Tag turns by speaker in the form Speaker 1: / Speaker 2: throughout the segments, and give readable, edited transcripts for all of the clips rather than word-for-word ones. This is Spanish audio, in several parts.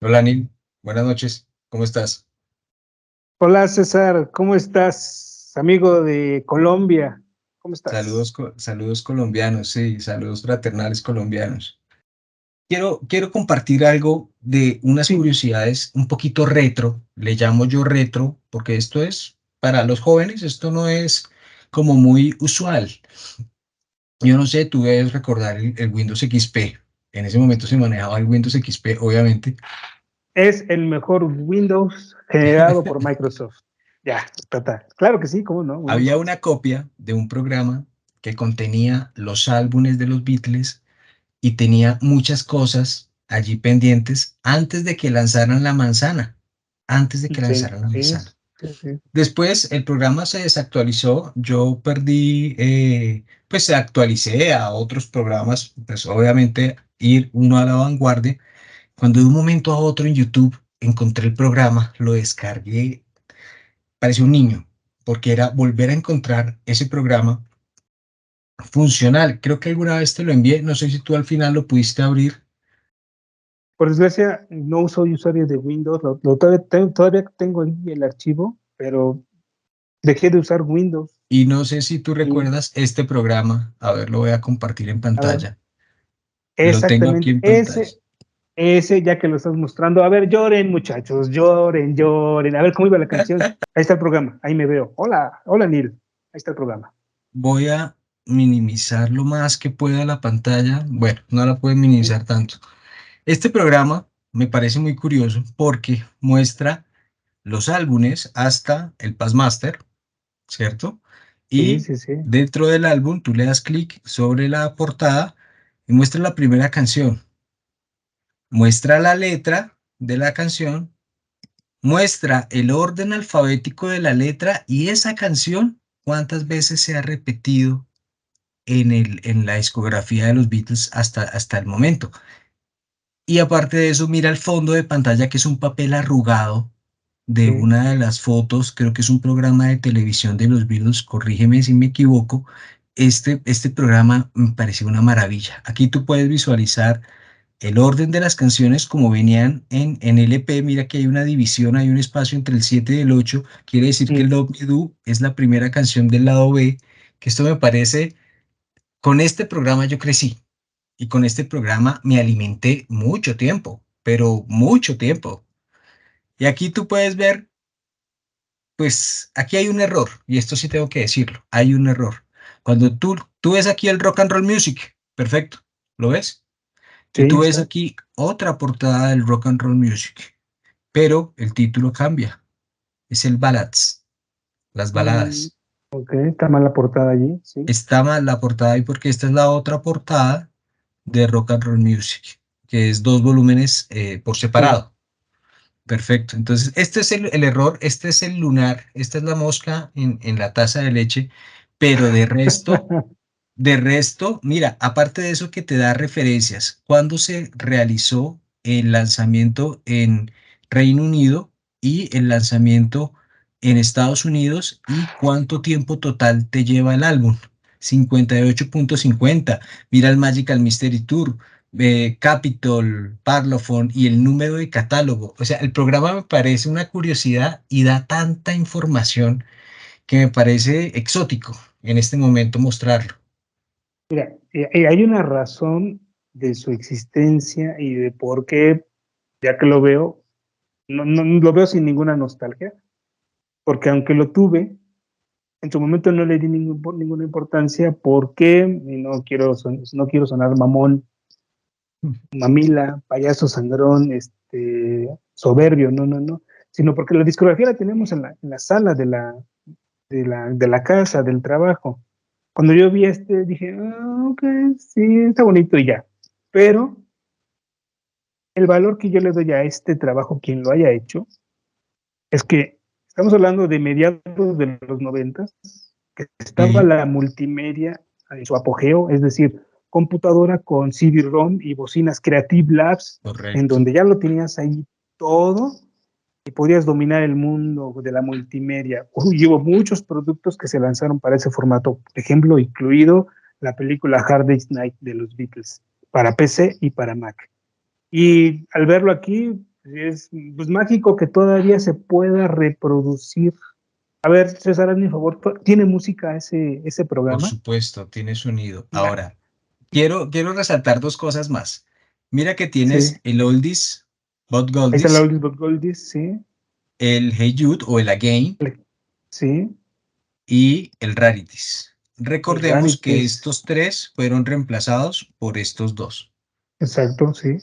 Speaker 1: Hola, Nil. Buenas noches. ¿Cómo estás?
Speaker 2: Hola César, ¿cómo estás? Amigo de Colombia, ¿cómo estás?
Speaker 1: Saludos colombianos, sí, saludos fraternales colombianos. Quiero compartir algo de unas
Speaker 2: Sí,
Speaker 1: curiosidades un poquito retro. Le llamo yo retro porque esto es para los jóvenes, esto no es como muy usual. Yo no sé, tú debes recordar el Windows XP. En ese momento se manejaba el Windows XP, obviamente.
Speaker 2: es el mejor Windows generado por Microsoft. Ya, total. Claro que sí, ¿cómo no?
Speaker 1: Había
Speaker 2: Windows.
Speaker 1: una copia de un programa que contenía los álbumes de los Beatles y tenía muchas cosas allí pendientes antes de que lanzaran la manzana, antes de que
Speaker 2: Sí,
Speaker 1: lanzaran la
Speaker 2: sí,
Speaker 1: manzana.
Speaker 2: sí, sí.
Speaker 1: Después el programa se desactualizó, yo perdí, pues se actualicé a otros programas, pues obviamente ir uno a la vanguardia. Cuando de un momento a otro en YouTube encontré el programa, lo descargué, parecía un niño, porque era volver a encontrar ese programa funcional. Creo que alguna vez te lo envié, no sé si tú al final lo pudiste abrir.
Speaker 2: Por desgracia, no soy usuario de Windows, todavía tengo ahí el archivo, pero dejé de usar Windows.
Speaker 1: Y no sé si tú
Speaker 2: Y,
Speaker 1: recuerdas este programa. A ver, lo voy a compartir en
Speaker 2: a ver,
Speaker 1: pantalla. Lo tengo aquí
Speaker 2: exactamente,
Speaker 1: en pantalla.
Speaker 2: ese ya que lo estás mostrando. A ver, lloren, muchachos, lloren, lloren. A ver cómo iba la canción. Ahí está el programa, ahí me veo. Hola, hola, Neil. Ahí está el programa.
Speaker 1: Voy a minimizar lo más que pueda la pantalla. Bueno, no la puedo
Speaker 2: Sí,
Speaker 1: minimizar tanto. Este programa me parece muy curioso porque muestra los álbumes hasta el Passmaster, ¿cierto?
Speaker 2: sí,
Speaker 1: Y
Speaker 2: sí, sí.
Speaker 1: dentro del álbum tú le das clic sobre la portada y muestra la primera canción. Muestra la letra de la canción, muestra el orden alfabético de la letra y esa canción, cuántas veces se ha repetido en la discografía de los Beatles hasta el momento. Y aparte de eso, mira el fondo de pantalla que es un papel arrugado de
Speaker 2: Sí.
Speaker 1: una de las fotos, creo que es un programa de televisión de los Beatles, corrígeme si me equivoco. Este programa me pareció una maravilla. Aquí tú puedes visualizar el orden de las canciones como venían en LP. Mira que hay una división, hay un espacio entre el 7 y el 8. Quiere decir que
Speaker 2: Mm.
Speaker 1: Love Me Do es la primera canción del lado B, que esto me parece, con este programa yo crecí y con este programa me alimenté mucho tiempo, pero mucho tiempo. Y aquí tú puedes ver, pues aquí hay un error, y esto sí tengo que decirlo, hay un error. Cuando tú ves aquí el Rock and Roll Music, perfecto, ¿lo ves? Y
Speaker 2: Sí,
Speaker 1: tú ves
Speaker 2: está.
Speaker 1: aquí otra portada del Rock and Roll Music, pero el título cambia, es el Ballads, las
Speaker 2: Mm,
Speaker 1: baladas.
Speaker 2: ok, está mal la portada allí, sí.
Speaker 1: Está mal la portada ahí porque esta es la otra portada de Rock and Roll Music, que es dos volúmenes por
Speaker 2: Sí.
Speaker 1: separado. Perfecto. Entonces, este es el error, este es el lunar, esta es la mosca en la taza de leche, pero de resto, mira, aparte de eso que te da referencias, cuándo se realizó el lanzamiento en Reino Unido y el lanzamiento en Estados Unidos y cuánto tiempo total te lleva el álbum. 58.50. Mira el Magical Mystery Tour, Capitol, Parlophone y el número de catálogo. O sea, el programa me parece una curiosidad y da tanta información que me parece exótico en este momento mostrarlo.
Speaker 2: Mira, hay una razón de su existencia y de por qué, ya que lo veo, no lo veo sin ninguna nostalgia, porque aunque lo tuve, en su momento no le di ninguna importancia porque no quiero sonar mamón, mamila, payaso sangrón, soberbio, no, no, no, sino porque la discografía la tenemos en la sala de la casa, del trabajo. Cuando yo vi dije, ok, sí, está bonito y ya. Pero el valor que yo le doy a este trabajo, quien lo haya hecho, es que estamos hablando de mediados de los 90, que estaba
Speaker 1: Sí,
Speaker 2: la multimedia en su apogeo, es decir, computadora con CD-ROM y bocinas Creative Labs, en
Speaker 1: correcto.
Speaker 2: donde ya lo tenías ahí todo y podías dominar el mundo de la multimedia. Y hubo muchos productos que se lanzaron para ese formato, por ejemplo, incluido la película Hard Day's Night de los Beatles, para PC y para Mac. Y al verlo aquí, es pues, mágico que todavía se pueda reproducir. A ver, César, hazme un favor, ¿tiene música ese
Speaker 1: Por
Speaker 2: programa?
Speaker 1: supuesto, tiene sonido.
Speaker 2: Nah,
Speaker 1: Ahora, quiero resaltar dos cosas más. Mira que
Speaker 2: sí,
Speaker 1: tienes el Oldies, But
Speaker 2: ahí está la
Speaker 1: Goldies,
Speaker 2: Oldies but Goldies, sí,
Speaker 1: el Hey Jude o el Again
Speaker 2: sí,
Speaker 1: y el Rarities.
Speaker 2: el
Speaker 1: Recordemos que
Speaker 2: Rarities,
Speaker 1: estos tres fueron reemplazados por estos dos.
Speaker 2: exacto, sí,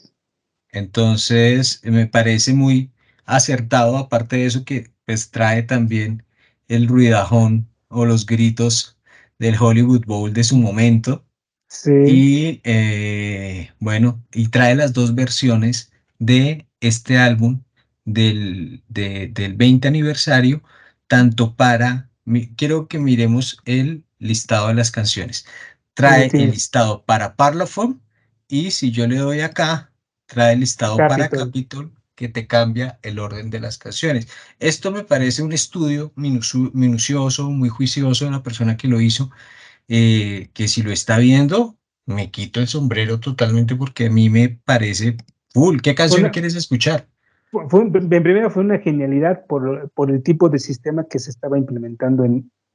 Speaker 1: Entonces, me parece muy acertado, aparte de eso que pues trae también el ruidajón o los gritos del Hollywood Bowl de su momento.
Speaker 2: sí,
Speaker 1: Y bueno, y trae las dos versiones de este álbum del 20 aniversario, tanto para, quiero que miremos el listado de las canciones.
Speaker 2: sí, sí,
Speaker 1: Trae el
Speaker 2: tienes
Speaker 1: listado para Parlophone y si yo le doy acá, trae el listado para
Speaker 2: Capitol.
Speaker 1: Capitol que te cambia el orden de las canciones. Esto me parece un estudio minucioso, muy juicioso de la persona que lo hizo, que si lo está viendo, me quito el sombrero totalmente porque a mí me parece full. ¿Qué
Speaker 2: Fue
Speaker 1: canción
Speaker 2: una,
Speaker 1: quieres escuchar?
Speaker 2: en primero fue una genialidad por el tipo de sistema que se estaba implementando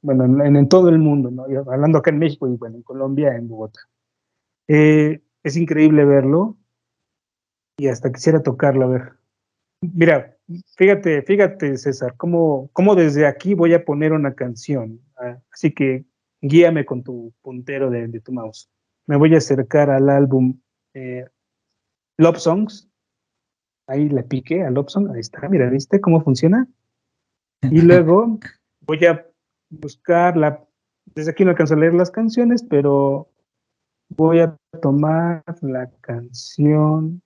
Speaker 2: bueno, en todo el mundo, ¿no? Y hablando acá en México y bueno, en Colombia, en Bogotá. Es increíble verlo y hasta quisiera tocarlo, a ver. Mira, fíjate, César, cómo desde aquí voy a poner una canción. Así que guíame con tu puntero de tu mouse. Me voy a acercar al álbum eh, Love Songs. Ahí le piqué a Love Song. Ahí está, mira, ¿viste cómo funciona? Y luego voy a buscar desde aquí no alcanzo a leer las canciones, pero voy a tomar la canción.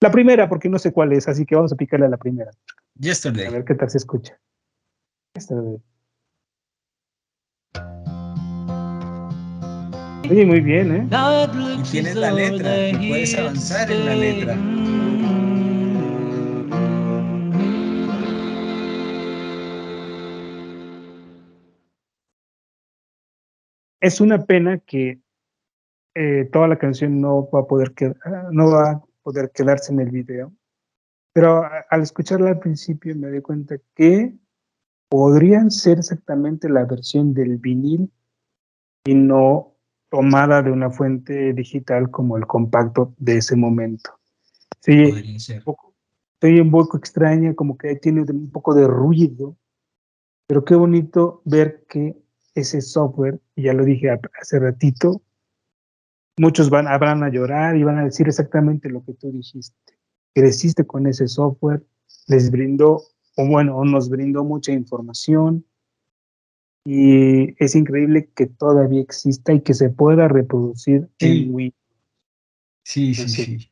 Speaker 2: La primera, porque no sé cuál es, así que vamos a picarle a la primera. A
Speaker 1: Yesterday.
Speaker 2: ver qué tal se escucha. Esta Oye, muy bien, ¿eh?
Speaker 3: Now it
Speaker 1: Y
Speaker 3: looks as
Speaker 1: tienes la
Speaker 3: though
Speaker 1: letra
Speaker 3: they're
Speaker 1: y puedes
Speaker 3: here to
Speaker 1: avanzar en la
Speaker 3: stay.
Speaker 1: letra.
Speaker 2: Es una pena que toda la canción no va a poder quedarse en el video, pero al escucharla al principio me di cuenta que podrían ser exactamente la versión del vinil y no tomada de una fuente digital como el compacto de ese momento. Sí,
Speaker 1: Podría ser.
Speaker 2: estoy un poco extraña, como que tiene un poco de ruido, pero qué bonito ver que ese software, y ya lo dije hace ratito, muchos habrán a llorar y van a decir exactamente lo que tú dijiste. Creciste con ese software, les brindó, o bueno, o nos brindó mucha información, y es increíble que todavía exista y que se pueda reproducir en
Speaker 1: Sí,
Speaker 2: Wii.
Speaker 1: sí,
Speaker 2: En
Speaker 1: sí,
Speaker 2: serio.
Speaker 1: sí.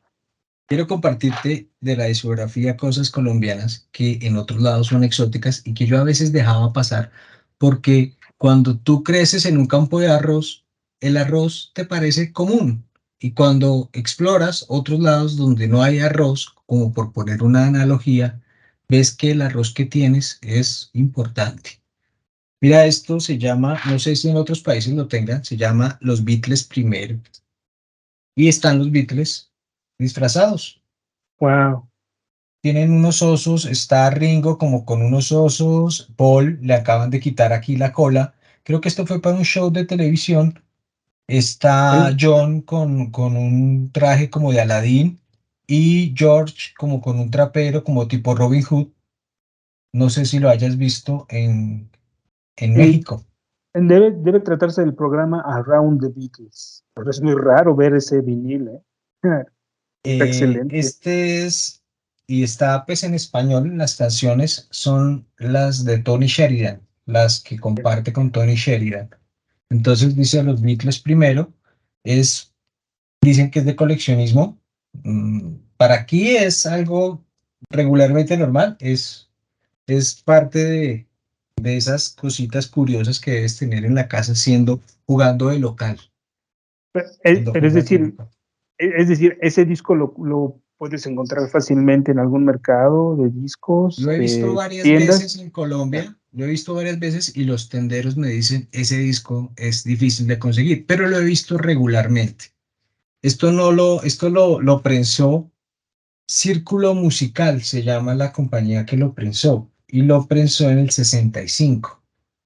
Speaker 1: Quiero compartirte de la discografía cosas colombianas que en otros lados son exóticas y que yo a veces dejaba pasar porque cuando tú creces en un campo de arroz, el arroz te parece común y cuando exploras otros lados donde no hay arroz, como por poner una analogía, ves que el arroz que tienes es importante. Mira, esto se llama, no sé si en otros países lo tengan, se llama Los Beatles primero y están los Beatles disfrazados.
Speaker 2: Wow.
Speaker 1: Tienen unos osos, está Ringo como con unos osos, Paul le acaban de quitar aquí la cola. Creo que esto fue para un show de televisión. Está
Speaker 2: Bueno,
Speaker 1: John con un traje como de Aladdin y George como con un trapero como tipo Robin Hood. No sé si lo hayas visto en
Speaker 2: sí,
Speaker 1: México.
Speaker 2: debe tratarse del programa Around the Beatles, pero es muy raro ver ese vinil, ¿eh? Está excelente.
Speaker 1: Este es, y está pues en español, las canciones son las de Tony Sheridan, las que comparte con Tony Sheridan. Entonces dice los Beatles primero, dicen que es de coleccionismo. Para aquí es algo regularmente normal, es parte de esas cositas curiosas que debes tener en la casa jugando de local, cuando
Speaker 2: Pero
Speaker 1: juegas de local.
Speaker 2: es decir, ese disco lo puedes encontrar fácilmente en algún mercado de discos,
Speaker 1: Lo he visto
Speaker 2: de
Speaker 1: varias
Speaker 2: tiendas.
Speaker 1: veces en
Speaker 2: Ah,
Speaker 1: Colombia, lo he visto varias veces y los tenderos me dicen, ese disco es difícil de conseguir, pero lo he visto regularmente. Esto lo prensó Círculo Musical se llama la compañía que lo prensó y lo prensó en el 65.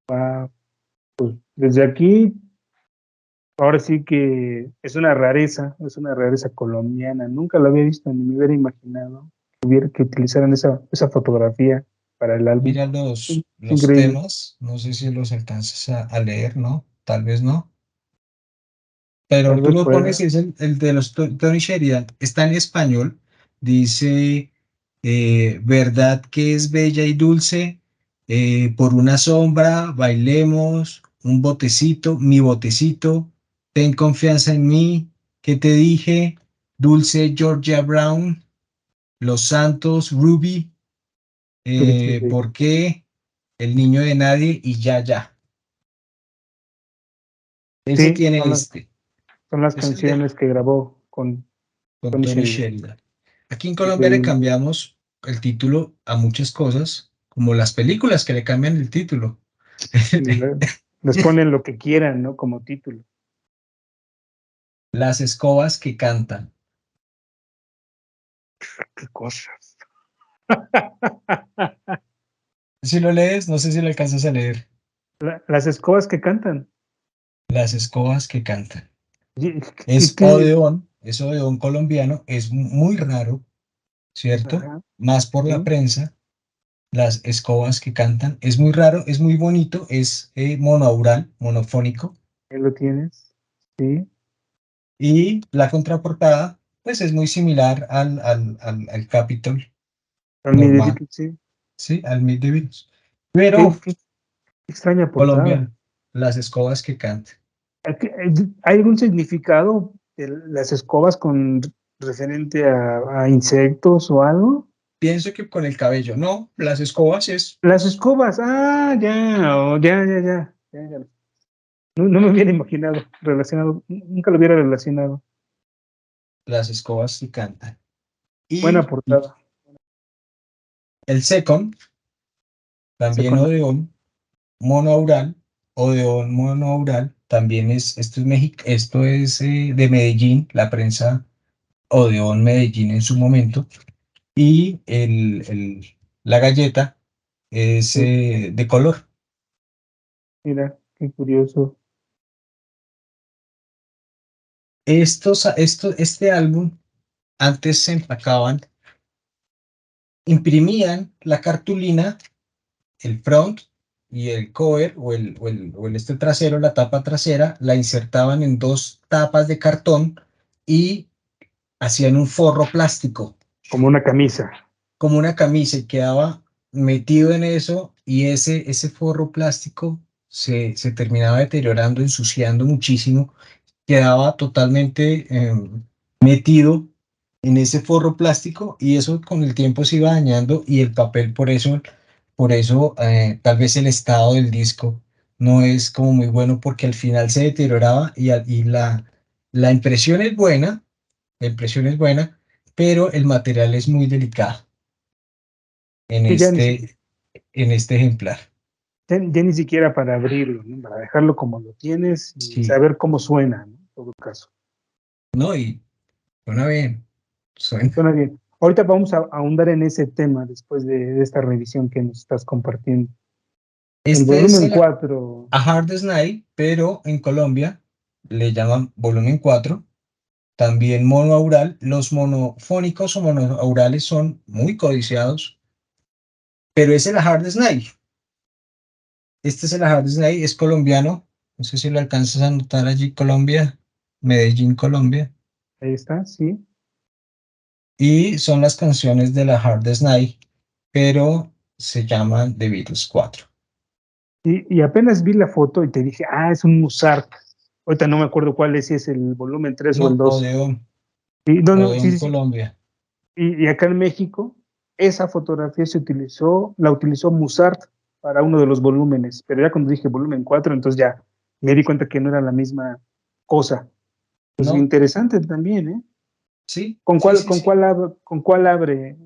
Speaker 2: Wow. Desde aquí, ahora sí que es una rareza colombiana. Nunca lo había visto ni me hubiera imaginado que utilizaran esa fotografía para el álbum.
Speaker 1: Mira
Speaker 2: Es
Speaker 1: los
Speaker 2: increíble.
Speaker 1: temas, no sé si los alcanzas a leer, ¿no? Tal vez no. Pero
Speaker 2: Tal
Speaker 1: tú
Speaker 2: vez
Speaker 1: lo pones
Speaker 2: pueda.
Speaker 1: y es el de los Tony Sheridan. Está en español. Dice, verdad que es bella y dulce. Por una sombra, bailemos. Un botecito, mi botecito. Ten confianza en mí. ¿Qué te dije? Dulce Georgia Brown. Los Santos, Ruby. ¿Por qué? El niño de nadie y ya, ya. Ese
Speaker 2: Sí,
Speaker 1: tiene este.
Speaker 2: son las
Speaker 1: Es el de
Speaker 2: canciones que grabó con
Speaker 1: con
Speaker 2: Tony
Speaker 1: Tony
Speaker 2: Sheridan.
Speaker 1: Sheridan. Aquí en Colombia le
Speaker 2: Increíble.
Speaker 1: cambiamos el título a muchas cosas, como las películas que le cambian el título.
Speaker 2: Les ponen lo que quieran, ¿no? Como título.
Speaker 1: Las escobas que cantan.
Speaker 2: Qué cosas.
Speaker 1: Si lo lees, no sé si lo alcanzas a leer.
Speaker 2: Las escobas que cantan.
Speaker 1: Las escobas que cantan.
Speaker 2: Y- y
Speaker 1: Es Odeón colombiano, es muy raro, ¿cierto?
Speaker 2: ajá,
Speaker 1: Más por la
Speaker 2: sí,
Speaker 1: prensa. Las escobas que cantan, es muy raro, es muy bonito, es monoaural, monofónico.
Speaker 2: ahí lo tienes. Sí.
Speaker 1: Y la contraportada, pues es muy similar al Capitol
Speaker 2: Son mi
Speaker 1: normal,
Speaker 2: Beatles, sí.
Speaker 1: ¿sí? Al Meet the Beatles.
Speaker 2: Qué,
Speaker 1: Pero
Speaker 2: qué extraña portada.
Speaker 1: colombiano, las escobas que cantan.
Speaker 2: ¿Hay algún significado de las escobas con referente a insectos o algo?
Speaker 1: Pienso que con el cabello, no, las escobas es,
Speaker 2: Las escobas, ya, ya. No, no me hubiera imaginado relacionado, nunca lo hubiera relacionado.
Speaker 1: las escobas que cantan.
Speaker 2: Buena
Speaker 1: Y
Speaker 2: portada.
Speaker 1: el second,
Speaker 2: Sé
Speaker 1: también
Speaker 2: con
Speaker 1: monoaural, Odeón monoaural, también esto es México, esto es de Medellín, la prensa Odeón Medellín en su momento. Y la galleta es
Speaker 2: sí,
Speaker 1: de color.
Speaker 2: mira, qué curioso.
Speaker 1: Este álbum antes se empacaban, imprimían la cartulina, el front y el cover o el este trasero, la tapa trasera, la insertaban en dos tapas de cartón y hacían un forro plástico,
Speaker 2: Como una camisa.
Speaker 1: como una camisa, y quedaba metido en eso y ese forro plástico se terminaba deteriorando, ensuciando muchísimo, quedaba totalmente metido en ese forro plástico y eso con el tiempo se iba dañando y el papel por eso tal vez el estado del disco no es como muy bueno porque al final se deterioraba y la impresión es buena, la impresión es buena, pero el material es muy delicado en
Speaker 2: Que
Speaker 1: este ejemplar.
Speaker 2: ya ni siquiera para abrirlo, ¿no? Para dejarlo como lo tienes y
Speaker 1: Sí,
Speaker 2: saber cómo suena, ¿no? En todo caso.
Speaker 1: no, y suena bien, suena.
Speaker 2: Suena bien. Ahorita vamos a ahondar en ese tema después de esta revisión que nos estás compartiendo. El
Speaker 1: Este es
Speaker 2: volumen
Speaker 1: el
Speaker 2: 4.
Speaker 1: A Hard as Night, pero en Colombia le llaman volumen 4, también monoaural. Los monofónicos o monoaurales son muy codiciados, pero es el A Hard as Night. Este es el A Hard as Night, es colombiano. No sé si lo alcanzas a notar allí, Colombia, Medellín, Colombia.
Speaker 2: Ahí está, sí.
Speaker 1: Y son las canciones de la Hard as Night, pero se llaman The Beatles 4.
Speaker 2: Y apenas vi la foto y te dije, es un Mozart. Ahorita no me acuerdo cuál es, si es el volumen 3 o el
Speaker 1: No,
Speaker 2: 2.
Speaker 1: Odeón,
Speaker 2: Y, no, no, sí,
Speaker 1: Odeón,
Speaker 2: sí, sí.
Speaker 1: Colombia.
Speaker 2: Y acá en México, esa fotografía la utilizó Mozart para uno de los volúmenes. Pero ya cuando dije volumen 4 entonces ya me di cuenta que no era la misma cosa. Pues
Speaker 1: No,
Speaker 2: interesante también, ¿eh?
Speaker 1: sí, sí, sí, sí.
Speaker 2: Con cuál abre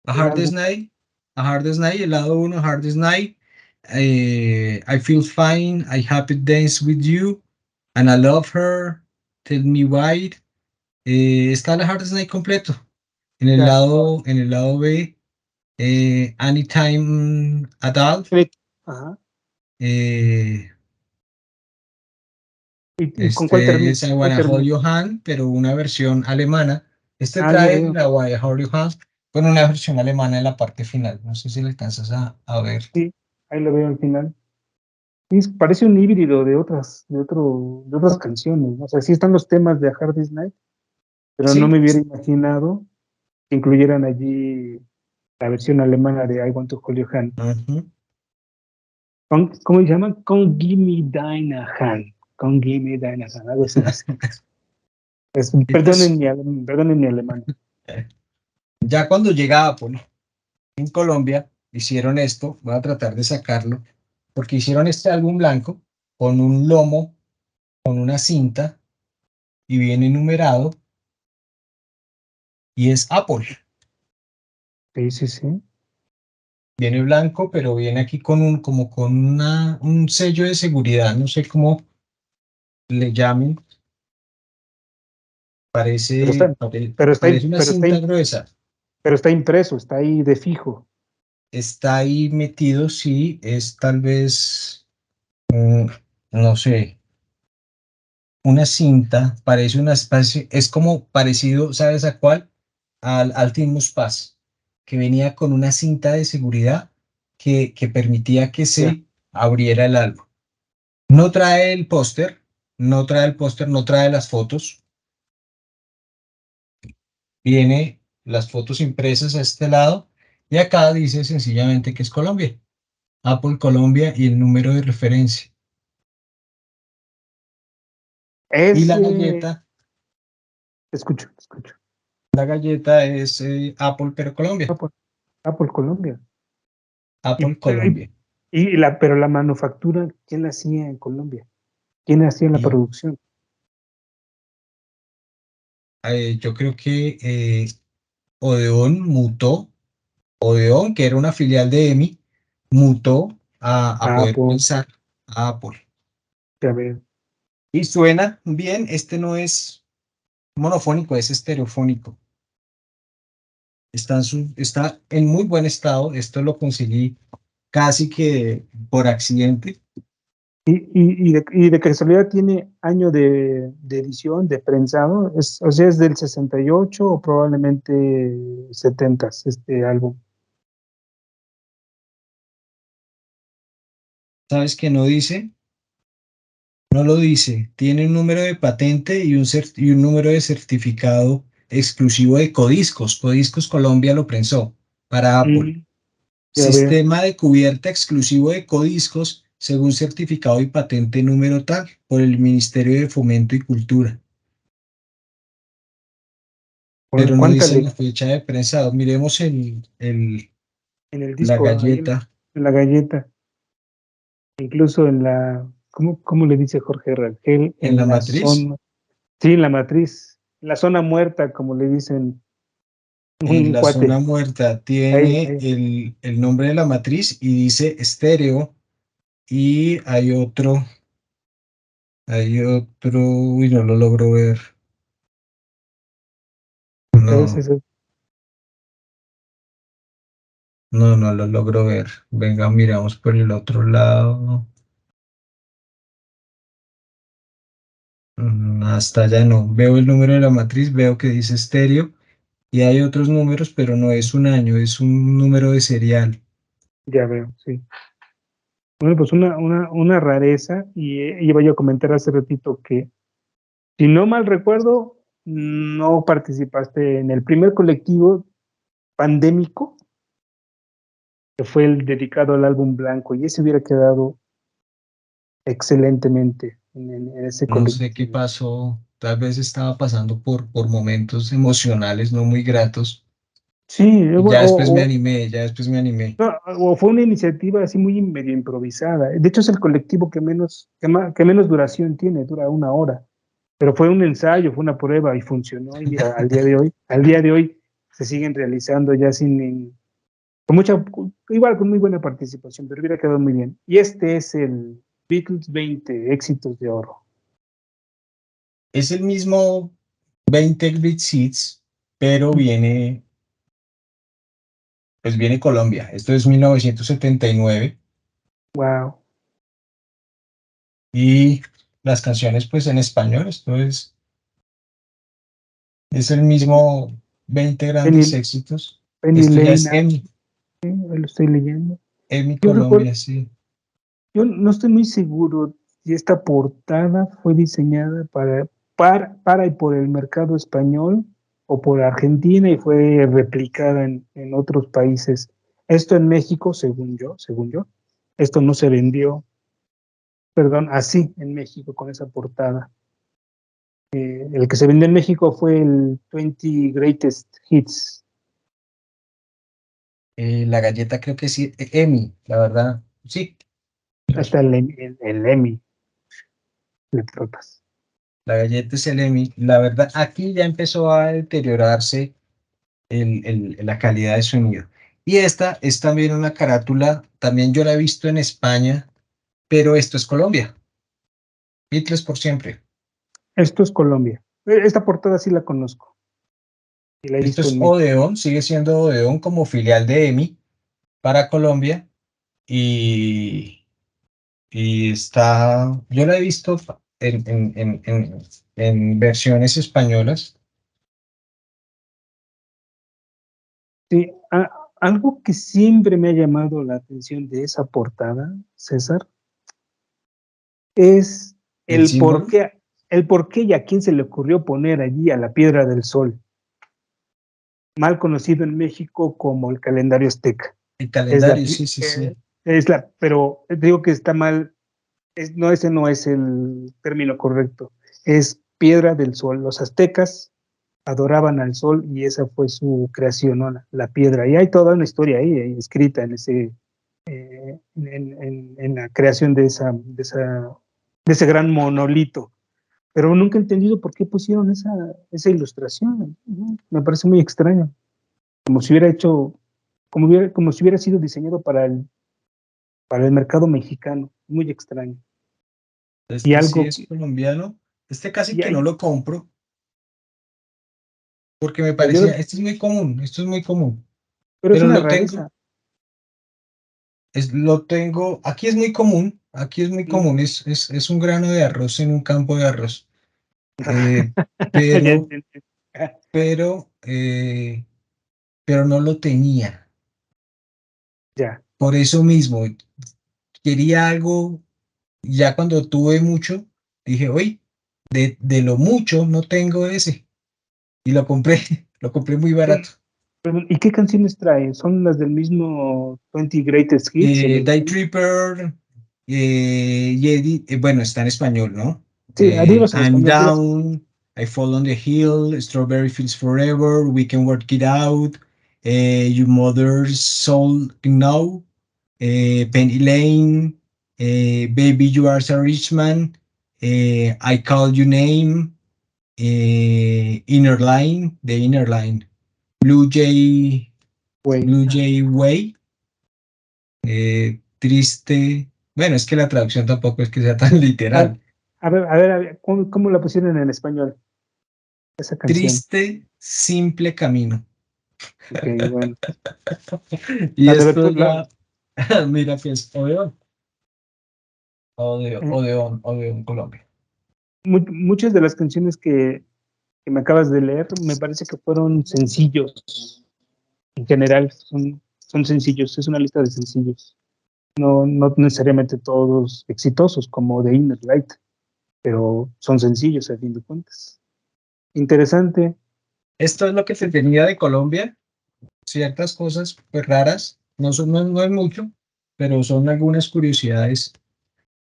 Speaker 1: A
Speaker 2: el
Speaker 1: Hardest
Speaker 2: álbum?
Speaker 1: Night, A Hardest Night, el lado uno, Hardest Night, I Feel Fine, I Happy Dance With You, and I Love Her, Tell Me Why, está la Hardest Night completo.
Speaker 2: Ya.
Speaker 1: En el lado B, Anytime Adult,
Speaker 2: Ajá.
Speaker 1: eh,
Speaker 2: ¿Y con cuál
Speaker 1: este
Speaker 2: termina?
Speaker 1: es I
Speaker 2: ¿Cuál
Speaker 1: Wanna Hold
Speaker 2: termina?
Speaker 1: Your Hand, pero una versión alemana. Este
Speaker 2: Ah, ya
Speaker 1: trae
Speaker 2: veo.
Speaker 1: la I Wanna Hold Your Hand con una versión alemana en la parte final. No sé si le alcanzas a ver.
Speaker 2: Sí, ahí lo veo al final. Sí, parece un híbrido de otras canciones, ¿no? O sea, sí están los temas de A Hard Day's Night, pero no
Speaker 1: Sí,
Speaker 2: me hubiera imaginado que incluyeran allí la versión alemana de I Want to Hold Your Hand.
Speaker 1: ujú.
Speaker 2: ¿Cómo se llama? Con Gimme Deine Hand. Con Gimme Deine Hand, algo así dice.
Speaker 1: Esto es,
Speaker 2: Perdonen mi alemán.
Speaker 1: ya cuando llega Apple en Colombia, hicieron esto. Voy a tratar de sacarlo, porque hicieron este álbum blanco con un lomo, con una cinta y viene numerado y es Apple.
Speaker 2: Sí, sí, sí.
Speaker 1: Viene blanco, pero viene aquí con como con un sello de seguridad, no sé cómo le llamen.
Speaker 2: Pero está, pero está,
Speaker 1: Parece una cinta gruesa.
Speaker 2: pero está impreso, está ahí de fijo.
Speaker 1: Está ahí metido, sí, es tal vez, mm, no sé, una cinta, parece una especie, es como parecido, ¿sabes a cuál? Al Thinmus Pass, que venía con una cinta de seguridad que permitía que
Speaker 2: Ya.
Speaker 1: se abriera el álbum. No trae el póster, no trae el póster, no trae las fotos, viene las fotos impresas a este lado y acá dice sencillamente que es Colombia, Apple Colombia y el número de referencia. Y
Speaker 2: Es, escucho, escucho.
Speaker 1: la galleta es Apple pero Colombia,
Speaker 2: Apple, Apple Colombia.
Speaker 1: Apple Colombia.
Speaker 2: Pero la manufactura, ¿quién la hacía en Colombia? ¿Quién hacía la
Speaker 1: Y
Speaker 2: producción?
Speaker 1: yo creo que Odeón mutó, Odeón, que era una filial de EMI, mutó a poder
Speaker 2: Apple,
Speaker 1: pensar a Apple.
Speaker 2: ya veo.
Speaker 1: Y suena bien, este no es monofónico, es estereofónico. Está en muy buen estado, esto lo conseguí casi que por accidente.
Speaker 2: Y de casualidad tiene año de edición, de prensado, o sea, es del 68 o probablemente 70 este álbum.
Speaker 1: ¿Sabes qué no dice? No lo dice. Tiene un número de patente y un número de certificado exclusivo de Codiscos. Codiscos Colombia lo prensó para Apple.
Speaker 2: Mm, ya veo.
Speaker 1: Sistema de cubierta exclusivo de Codiscos según certificado y patente número tal por el Ministerio de Fomento y Cultura.
Speaker 2: Bueno,
Speaker 1: Pero no
Speaker 2: ¿cuánta
Speaker 1: dice
Speaker 2: le
Speaker 1: la fecha de prensado. Miremos
Speaker 2: en el
Speaker 1: la
Speaker 2: disco, ahí
Speaker 1: galleta
Speaker 2: en la galleta, incluso en la, ¿cómo le dice Jorge Rangel?
Speaker 1: en la
Speaker 2: En la
Speaker 1: matriz.
Speaker 2: zona, sí, en la matriz, en la zona muerta, como le dicen
Speaker 1: En
Speaker 2: un
Speaker 1: la zona
Speaker 2: cuate.
Speaker 1: muerta
Speaker 2: Ahí,
Speaker 1: tiene
Speaker 2: ahí.
Speaker 1: el nombre de la matriz y dice estéreo. Y uy, no lo logro ver. No,
Speaker 2: Ese.
Speaker 1: no lo logro ver. Venga, miramos por el otro lado. Hasta allá no. Veo el número de la matriz, veo que dice estéreo y hay otros números, pero no es un año, es un número de serial.
Speaker 2: Ya veo, sí. Bueno, pues una rareza, y iba yo a comentar hace ratito que, si no mal recuerdo, no participaste en el primer colectivo pandémico, que fue el dedicado al álbum blanco, y ese hubiera quedado excelentemente en ese
Speaker 1: No sé qué
Speaker 2: colectivo.
Speaker 1: pasó. Tal vez estaba pasando por momentos emocionales no muy gratos.
Speaker 2: Sí,
Speaker 1: Y ya después me animé, ya después me animé.
Speaker 2: no, o fue una iniciativa así muy medio improvisada. De hecho, es el colectivo que menos duración tiene, dura una hora. Pero fue un ensayo, fue una prueba y funcionó. Y mira, al día de hoy se siguen realizando ya con mucha, igual con muy buena participación, pero hubiera quedado muy bien. Y este es el Beatles 20 éxitos de oro.
Speaker 1: Es el mismo 20 Great Hits, pero viene pues viene Colombia. Esto es 1979
Speaker 2: Wow.
Speaker 1: y las canciones pues en español, es el mismo 20 grandes
Speaker 2: Penny,
Speaker 1: éxitos.
Speaker 2: Penny
Speaker 1: Esto ya
Speaker 2: Lane,
Speaker 1: es EMI,
Speaker 2: lo estoy leyendo.
Speaker 1: EMI
Speaker 2: Yo recuerdo,
Speaker 1: Colombia, sí.
Speaker 2: yo no estoy muy seguro si esta portada fue diseñada para y por el mercado español o por Argentina y fue replicada en otros países. Esto en México, según yo, esto no se vendió, perdón, así en México con esa portada. El que se vendió en México fue el 20 Greatest Hits.
Speaker 1: La galleta creo que sí, EMI, la verdad, sí.
Speaker 2: Hasta el Emmy, Letrotas.
Speaker 1: La galleta es el EMI. La verdad, aquí ya empezó a deteriorarse la calidad de sonido. Y esta es también una carátula, también yo la he visto en España, pero esto es Colombia. Beatles por siempre.
Speaker 2: Esto es Colombia. Esta portada sí la conozco y la he
Speaker 1: Esto
Speaker 2: visto
Speaker 1: es
Speaker 2: en México.
Speaker 1: Odeón, sigue siendo Odeón como filial de EMI para Colombia. Y, y está, yo la he visto en versiones españolas.
Speaker 2: Sí, algo que siempre me ha llamado la atención de esa portada, César, es
Speaker 1: El
Speaker 2: el por
Speaker 1: símbolo,
Speaker 2: qué, el por qué y a quién se le ocurrió poner allí a la Piedra del Sol, mal conocido en México como el calendario azteca.
Speaker 1: el
Speaker 2: Es la,
Speaker 1: calendario, sí, sí, sí.
Speaker 2: pero digo que está mal, no, ese no es el término correcto, es Piedra del Sol. Los aztecas adoraban al sol y esa fue su creación, ¿no? La piedra. Y hay toda una historia ahí, escrita en en la creación de ese gran monolito. Pero nunca he entendido por qué pusieron esa ilustración. ¿No? Me parece muy extraño. Como si hubiera hecho, como si hubiera sido diseñado para el mercado mexicano. Muy extraño. Y
Speaker 1: Este sí
Speaker 2: algo
Speaker 1: es colombiano. Este casi
Speaker 2: y
Speaker 1: que no
Speaker 2: hay,
Speaker 1: lo compro porque me
Speaker 2: pues
Speaker 1: parecía, este es muy común, esto es muy común,
Speaker 2: pero es
Speaker 1: pero
Speaker 2: una
Speaker 1: lo tengo,
Speaker 2: rareza.
Speaker 1: aquí es muy común, aquí es muy
Speaker 2: Mm.
Speaker 1: común, es un grano de arroz en un campo de arroz. Eh,
Speaker 2: Ya
Speaker 1: pero,
Speaker 2: entendí.
Speaker 1: pero, eh, pero no lo tenía.
Speaker 2: Ya.
Speaker 1: Por eso mismo, quería algo, ya cuando tuve mucho, dije, oye, de lo mucho no tengo ese. Y lo compré, lo compré muy barato.
Speaker 2: ¿Y qué canciones trae? ¿Son las del mismo 20 Greatest Hits?
Speaker 1: Day Tripper, bueno, está en español, ¿no?
Speaker 2: Sí, dinos en
Speaker 1: I'm
Speaker 2: español, dinos.
Speaker 1: Down, I Fall on the Hill, Strawberry Fields Forever, We Can Work It Out, Your Mother's Soul Now, Penny Lane, Baby You Are a Rich Man, I Call You Name, Inner Line, The Inner Line, Blue Jay,
Speaker 2: Güey.
Speaker 1: Blue Jay Way, triste. Bueno, es que la traducción tampoco es que sea tan
Speaker 2: A,
Speaker 1: literal.
Speaker 2: a ver, ¿cómo la pusieron en español, esa canción?
Speaker 1: Triste, simple camino.
Speaker 2: Ok, bueno.
Speaker 1: Y
Speaker 2: La
Speaker 1: esto
Speaker 2: de,
Speaker 1: ya, mira que es Odeón,
Speaker 2: eh,
Speaker 1: Odeón, Colombia.
Speaker 2: muchas de las canciones que me acabas de leer me parece que fueron sencillos. En general, son sencillos. Es una lista de sencillos. No necesariamente todos exitosos, como The Inner Light, pero son sencillos a fin de cuentas. Interesante.
Speaker 1: Esto es lo que se tenía de Colombia, ciertas cosas pues raras, no es mucho, pero son algunas curiosidades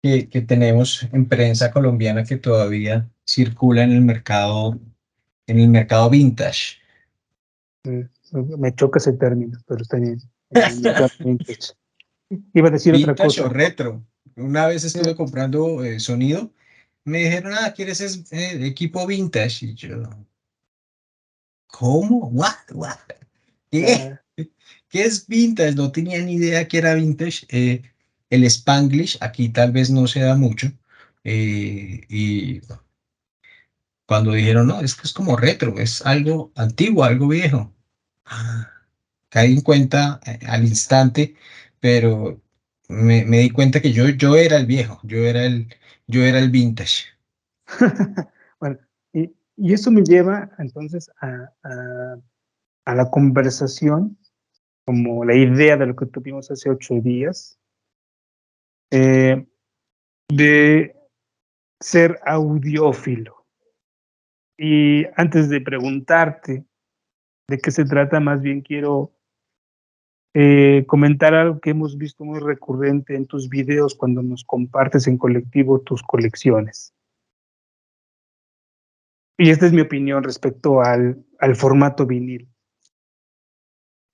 Speaker 1: que tenemos en prensa colombiana que todavía circula en el mercado vintage.
Speaker 2: Eh, Me choca ese término, pero está bien. En el mercado vintage. Iba a decir otra
Speaker 1: Vintage o
Speaker 2: cosa.
Speaker 1: retro. Una vez
Speaker 2: Eh,
Speaker 1: estuve comprando sonido, me dijeron, ¿quieres equipo vintage? Y yo, ¿cómo? ¿What? ¿Qué?
Speaker 2: ya,
Speaker 1: ¿Qué es vintage? No tenía ni idea que era vintage. El Spanglish aquí tal vez no se da mucho. Y cuando dijeron, no, es que es como retro, es algo antiguo, algo viejo. Ah, caí en cuenta al instante, pero me di cuenta que yo era el viejo, yo era el vintage.
Speaker 2: Bueno, y eso me lleva entonces a la conversación, como la idea de lo que tuvimos hace 8 días, eh, de ser audiófilo. Y antes de preguntarte de qué se trata, más bien quiero comentar algo que hemos visto muy recurrente en tus videos cuando nos compartes en colectivo tus colecciones. Y esta es mi opinión respecto al formato vinil.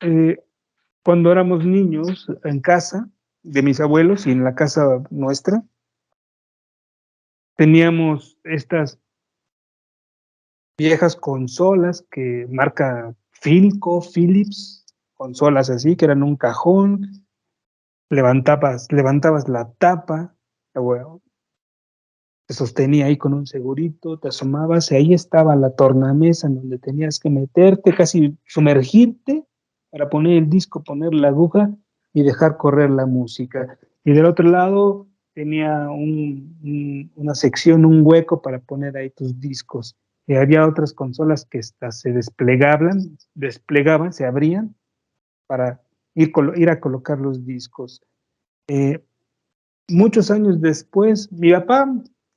Speaker 2: Eh, Cuando éramos niños en casa de mis abuelos y en la casa nuestra, teníamos estas viejas consolas que marca Philco, Philips, consolas así, que eran un cajón, levantabas la tapa, bueno, te sostenía ahí con un segurito, te asomabas y ahí estaba la tornamesa en donde tenías que meterte, casi sumergirte para poner el disco, poner la aguja y dejar correr la música. Y del otro lado tenía una sección, un hueco para poner ahí tus discos. Y había otras consolas que hasta se desplegaban, se abrían para ir a colocar los discos. Eh, Muchos años después, mi papá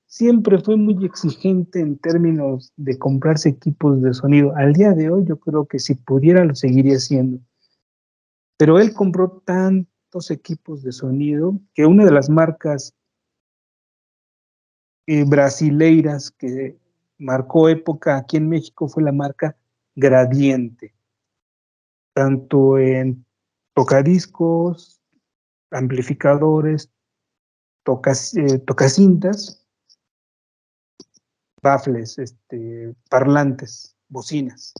Speaker 2: siempre fue muy exigente en términos de comprarse equipos de sonido. Al día de hoy yo creo que si pudiera lo seguiría haciendo. Pero él compró tantos equipos de sonido que una de las marcas brasileiras que marcó época aquí en México fue la marca Gradiente, tanto en tocadiscos, amplificadores, tocacintas, baffles, parlantes, bocinas.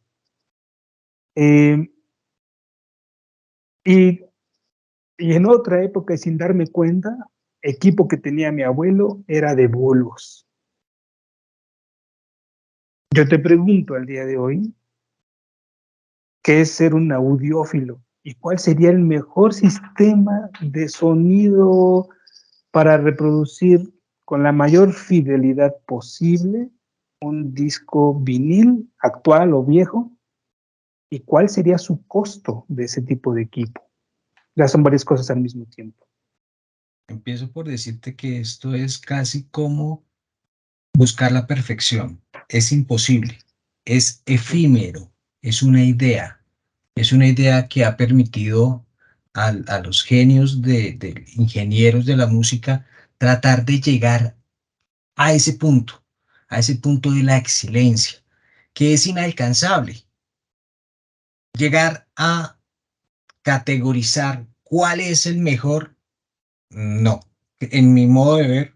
Speaker 2: Eh, y, y en otra época, y sin darme cuenta, equipo que tenía mi abuelo era de bulbos. Yo te pregunto al día de hoy, ¿qué es ser un audiófilo? ¿Y cuál sería el mejor sistema de sonido para reproducir con la mayor fidelidad posible un disco vinil actual o viejo? ¿Y cuál sería su costo de ese tipo de equipo? Ya son varias cosas al mismo tiempo.
Speaker 1: Empiezo por decirte que esto es casi como buscar la perfección. Es imposible, es efímero, es una idea que ha permitido a los genios de ingenieros de la música tratar de llegar a ese punto de la excelencia, que es inalcanzable. Llegar a categorizar cuál es el mejor, no. En mi modo de ver,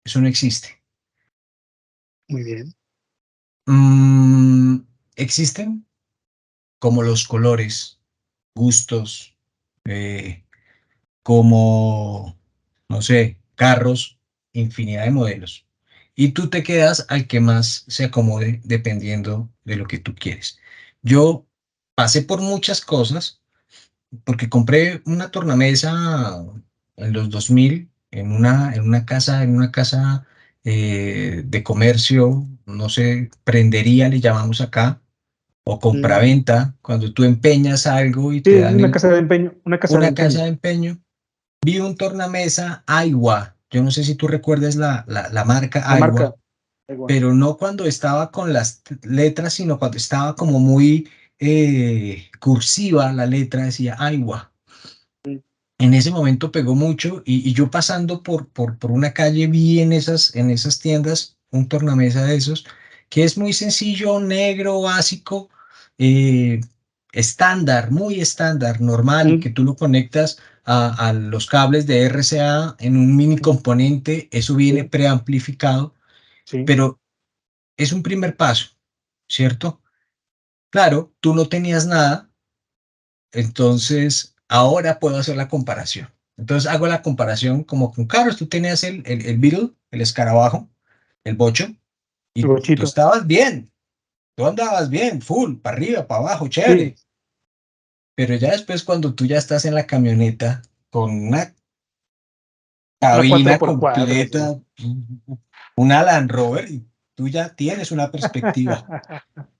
Speaker 1: eso no existe.
Speaker 2: Muy bien.
Speaker 1: Mm, existen como los colores, gustos, eh, como, no sé, carros, infinidad de modelos. Y tú te quedas al que más se acomode dependiendo de lo que tú quieres. Yo pasé por muchas cosas porque compré una tornamesa en los 2000 en una casa de comercio, no sé, prendería le llamamos acá, o
Speaker 2: Mm.
Speaker 1: compraventa, cuando tú empeñas algo y te
Speaker 2: Sí,
Speaker 1: dan
Speaker 2: una casa de empeño, una casa de
Speaker 1: una
Speaker 2: empeño.
Speaker 1: casa de empeño. Vi un tornamesa Aiwa, yo no sé si tú recuerdas la marca
Speaker 2: La marca,
Speaker 1: Aiwa,
Speaker 2: igual.
Speaker 1: pero no cuando estaba con las letras, sino cuando estaba como muy cursiva la letra, decía Aiwa. En ese momento pegó mucho y yo pasando por una calle vi en esas tiendas un tornamesa de esos que es muy sencillo, negro, básico, eh, estándar, muy estándar, normal, que
Speaker 2: Mm,
Speaker 1: tú lo conectas a los cables de RCA en un mini
Speaker 2: mm,
Speaker 1: componente, eso viene
Speaker 2: sí,
Speaker 1: preamplificado,
Speaker 2: sí,
Speaker 1: pero es un primer paso, ¿cierto? Claro, tú no tenías nada, entonces, ahora puedo hacer la comparación. Entonces, hago la comparación como con carros. Tú tenías el Beetle, el escarabajo, el bocho,
Speaker 2: el
Speaker 1: y tú
Speaker 2: bochito.
Speaker 1: estabas bien. Tú andabas bien, full, para arriba, para abajo,
Speaker 2: Sí,
Speaker 1: chévere. Pero ya después cuando tú ya estás en la camioneta con una
Speaker 2: Una
Speaker 1: cabina
Speaker 2: 4x4, sí.
Speaker 1: completa, una Land Rover, y tú ya tienes una perspectiva.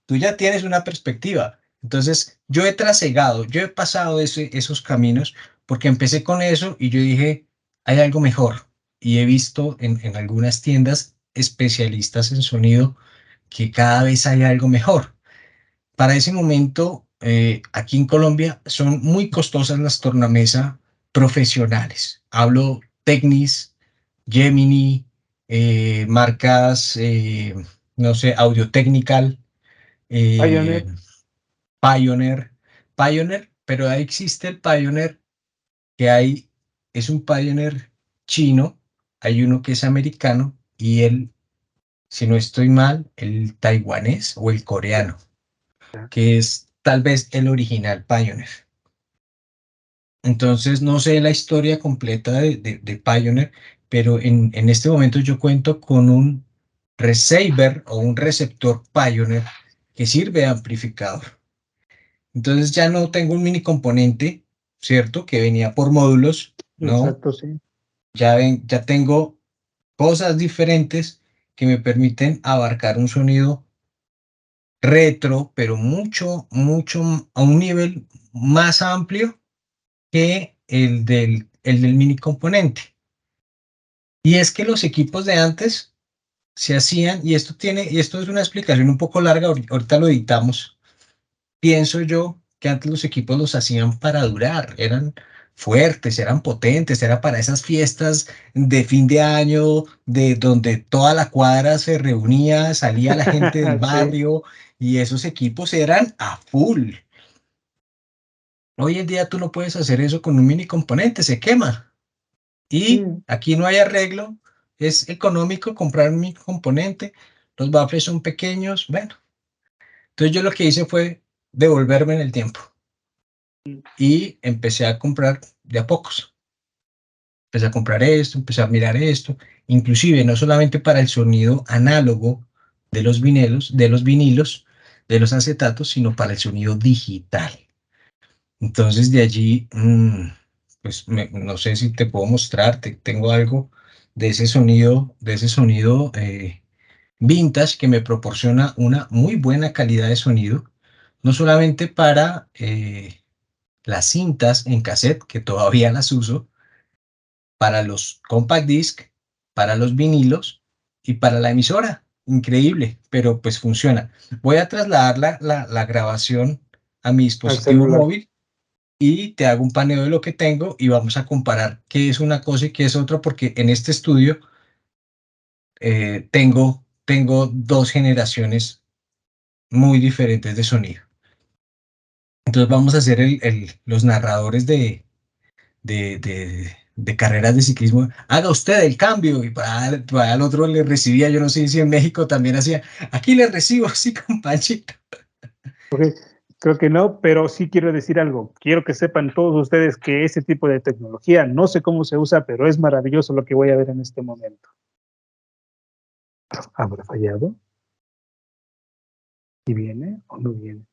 Speaker 1: Tú ya tienes una perspectiva. Entonces, yo he trasegado, yo he pasado esos caminos porque empecé con eso y yo dije, hay algo mejor. Y he visto en algunas tiendas especialistas en sonido que cada vez hay algo mejor. Para ese momento, aquí en Colombia son muy costosas las tornamesa profesionales. Hablo Technis, Gemini, marcas, no sé, Audio Technical,
Speaker 2: Pioneer,
Speaker 1: Pioneer, Pioneer, pero ahí existe el Pioneer que hay, es un Pioneer chino, hay uno que es americano y el, si no estoy mal, el taiwanés o el
Speaker 2: ya,
Speaker 1: coreano,
Speaker 2: ya.
Speaker 1: que es tal vez el original Pioneer. Entonces, no sé la historia completa de Pioneer, pero en este momento yo cuento con un receiver o un receptor Pioneer que sirve de amplificador. Entonces ya no tengo un mini componente, ¿cierto? Que venía por módulos, ¿no?
Speaker 2: Exacto, sí.
Speaker 1: Ya tengo cosas diferentes que me permiten abarcar un sonido retro, pero mucho, mucho, a un nivel más amplio que el del mini componente. Y es que los equipos de antes se hacían, y esto es una explicación un poco larga, ahorita lo editamos. Pienso yo que antes los equipos los hacían para durar, eran fuertes, eran potentes, era para esas fiestas de fin de año, de donde toda la cuadra se reunía, salía la gente del
Speaker 2: Sí,
Speaker 1: barrio y esos equipos eran a full. Hoy en día tú no puedes hacer eso con un mini componente, se quema. Y
Speaker 2: sí.
Speaker 1: aquí no hay arreglo, es económico comprar un mini componente, los baffles son pequeños, bueno. Entonces yo lo que hice fue devolverme en el tiempo y empecé a comprar de a pocos. Empecé a comprar esto, empecé a mirar esto, inclusive no solamente para el sonido análogo de los vinilos, de los acetatos, sino para el sonido digital. Entonces de allí, pues no sé si te puedo mostrar, tengo algo de ese sonido vintage que me proporciona una muy buena calidad de sonido, no solamente para las cintas en cassette, que todavía las uso, para los compact disc, para los vinilos y para la emisora. Increíble, pero pues funciona. Voy a trasladar la grabación a mi
Speaker 2: Al
Speaker 1: dispositivo
Speaker 2: celular.
Speaker 1: móvil y te hago un paneo de lo que tengo y vamos a comparar qué es una cosa y qué es otra, porque en este estudio tengo dos generaciones muy diferentes de sonido. Entonces vamos a hacer los narradores de carreras de ciclismo. Haga usted el cambio y para el otro le recibía, yo no sé si en México también hacía, aquí le recibo, sí, compañito.
Speaker 2: Ok, creo que no, pero sí quiero decir algo. Quiero que sepan todos ustedes que ese tipo de tecnología, no sé cómo se usa, pero es maravilloso lo que voy a ver en este momento. ¿Habrá fallado? ¿Y viene o no viene?